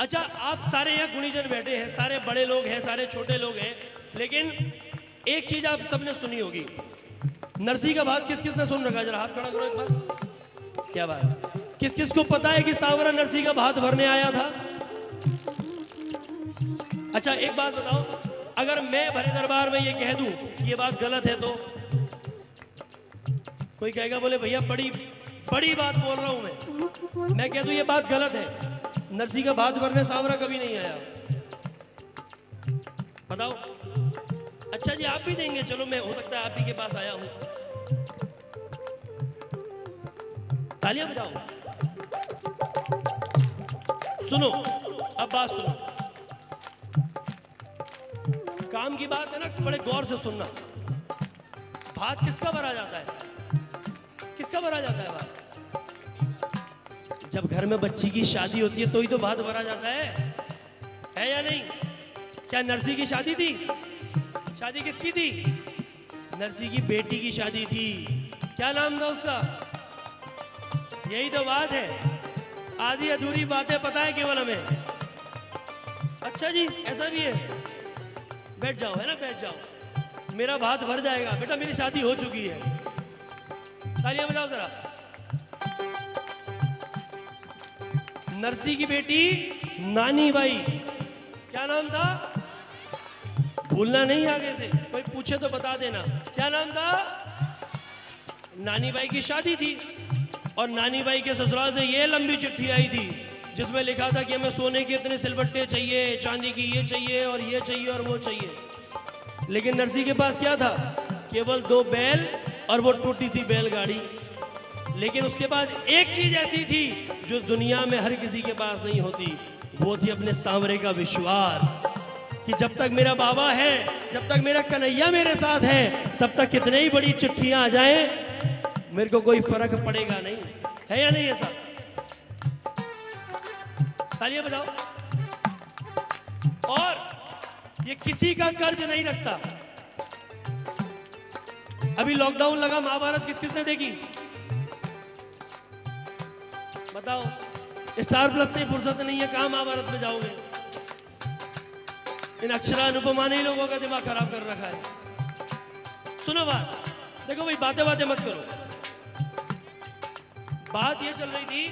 अच्छा, आप सारे यहाँ गुणीजन बैठे हैं, सारे बड़े लोग हैं, सारे छोटे लोग हैं, लेकिन एक चीज आप सबने सुनी होगी। नरसी का भात किस किस ने सुन रखा है? जरा हाथ खड़ा करो एक बार। क्या बात, किस किस को पता है कि सांवरा नरसी का भात भरने आया था? अच्छा एक बात बताओ, अगर मैं भरे दरबार में ये कह दूं कि ये बात गलत है तो कोई कहेगा, बोले भैया बड़ी बड़ी बात बोल रहा हूं मैं कह दूं ये बात गलत है, नरसी का भात भरने सांवरा कभी नहीं आया, बताओ? अच्छा जी, आप भी देंगे? चलो, मैं हो सकता है आप ही के पास आया हूं। तालियां बजाओ। सुनो, अब बात सुनो, काम की बात है ना, बड़े गौर से सुनना। भात किसका भरा जाता है? किसका भरा जाता है भात? जब घर में बच्ची की शादी होती है तो ही तो भात भरा जाता है या नहीं? क्या नरसी की शादी थी? शादी किसकी थी? नरसी की बेटी की शादी थी। क्या नाम था उसका? यही तो बात है, आधी अधूरी बातें पता है केवल हमें। अच्छा जी, ऐसा भी है? बैठ जाओ, है ना, बैठ जाओ, मेरा भात भर जाएगा बेटा, मेरी शादी हो चुकी है। तालियां बजाओ जरा। नरसी की बेटी नानी बाई, क्या नाम था? भूलना नहीं, आगे से कोई पूछे तो बता देना, क्या नाम था? नानी बाई की शादी थी और नानी बाई के ससुराल से ये लंबी चिट्ठी आई थी जिसमें लिखा था कि हमें सोने के इतने सिलबट्टे चाहिए, चांदी की ये चाहिए और ये चाहिए और वो चाहिए। लेकिन नरसी के पास क्या था? केवल 2 बैल और वो टूटी सी बैलगाड़ी। लेकिन उसके बाद एक चीज ऐसी थी जो दुनिया में हर किसी के पास नहीं होती, वो थी अपने सांवरे का विश्वास कि जब तक मेरा बाबा है, जब तक मेरा कन्हैया मेरे साथ है, तब तक कितने ही बड़ी चिट्ठियां आ जाएं मेरे को कोई फर्क पड़ेगा नहीं। है या नहीं ऐसा? तालियां बजाओ। और ये किसी का कर्ज नहीं रखता। अभी लॉकडाउन लगा, महाभारत किस किसने देखी? बताओ। स्टार प्लस से फुर्सत नहीं है, कहां महाभारत में जाओगे? इन अक्षरा अनुपमा ने लोगों का दिमाग खराब कर रखा है। सुनो बात, देखो भाई, बातें बातें मत करो। बात ये चल रही थी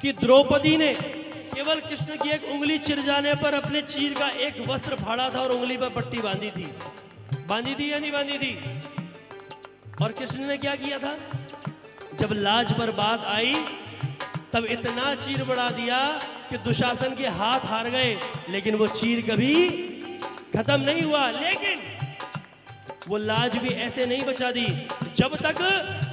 कि द्रौपदी ने केवल कृष्ण की एक उंगली चिर जाने पर अपने चीर का एक वस्त्र फाड़ा था और उंगली पर पट्टी बांधी थी। बांधी थी या नहीं बांधी थी? और कृष्ण ने क्या किया था? जब लाज पर बात आई तब इतना चीर बढ़ा दिया कि दुशासन के हाथ हार गए, लेकिन वो चीर कभी खत्म नहीं हुआ। लेकिन वो लाज भी ऐसे नहीं बचा दी, जब तक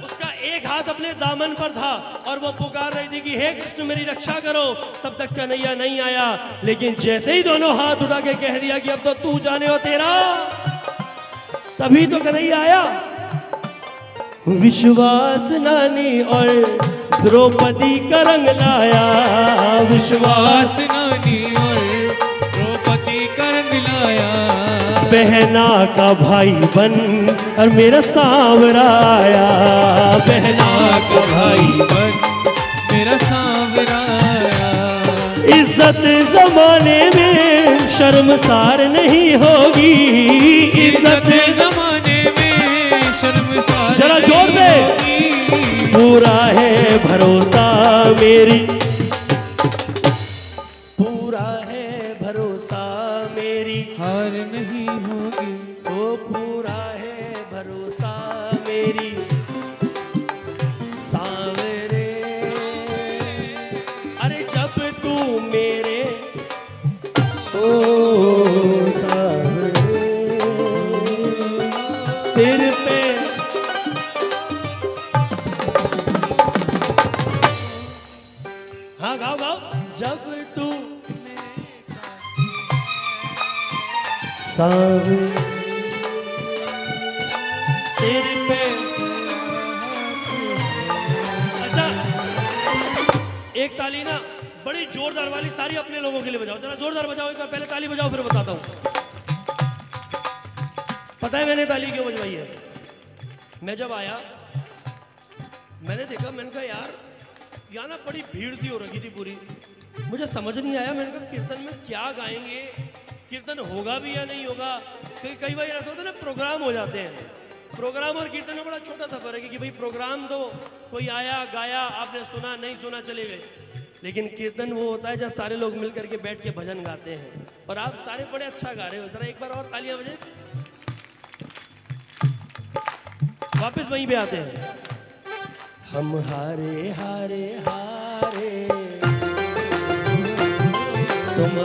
उसका एक हाथ अपने दामन पर था और वो पुकार रही थी कि हे कृष्ण मेरी रक्षा करो, तब तक कन्हैया नहीं आया। लेकिन जैसे ही दोनों हाथ उठा के कह दिया कि अब तो तू जाने हो तेरा, तभी तो कन्हैया आया। विश्वास नानी और द्रौपदी का रंग लाया, विश्वास नानी और द्रौपदी का रंग लाया, बहना का भाई बन और मेरा सांवरा आया, बहना का भाई बन मेरा सांवरा आया। इज्जत जमाने में शर्मसार नहीं होगी, इज्जत जमाने में शर्मसार जरा जोर से, पूरा है भरोसा मेरी, पूरा है भरोसा मेरी, हार नहीं होगी, ओ पूरा है भरोसा मेरी सांवरे। अरे जब तू मेरे ओ सांवरे सिर पे, हाँ गाओ गाओ, जब तू सांवरे सिर पे। अच्छा, एक ताली ना बड़ी जोरदार वाली सारी अपने लोगों के लिए बजाओ, जरा जोरदार बजाओ एक बार, पहले ताली बजाओ फिर बताता हूं। पता है मैंने ताली क्यों बजवाई है? मैं जब आया मैंने देखा, मैंने कहा यार यहाँ ना बड़ी भीड़ सी हो रखी थी पूरी, मुझे समझ नहीं आया, मैंने कहा कीर्तन में क्या गाएंगे, कीर्तन होगा भी या नहीं होगा। कई बार ऐसा होता है ना, प्रोग्राम हो जाते हैं। प्रोग्राम और कीर्तन में बड़ा छोटा सा फर्क है कि भाई प्रोग्राम तो कोई आया गाया, आपने सुना नहीं सुना चले गए, लेकिन कीर्तन वो होता है जब सारे लोग मिल करके बैठ के भजन गाते हैं। और आप सारे बड़े अच्छा गा रहे हो, जरा एक बार और तालियां बजे। वापस वहीं पे आते हैं। हम हारे हारे हारे, तुम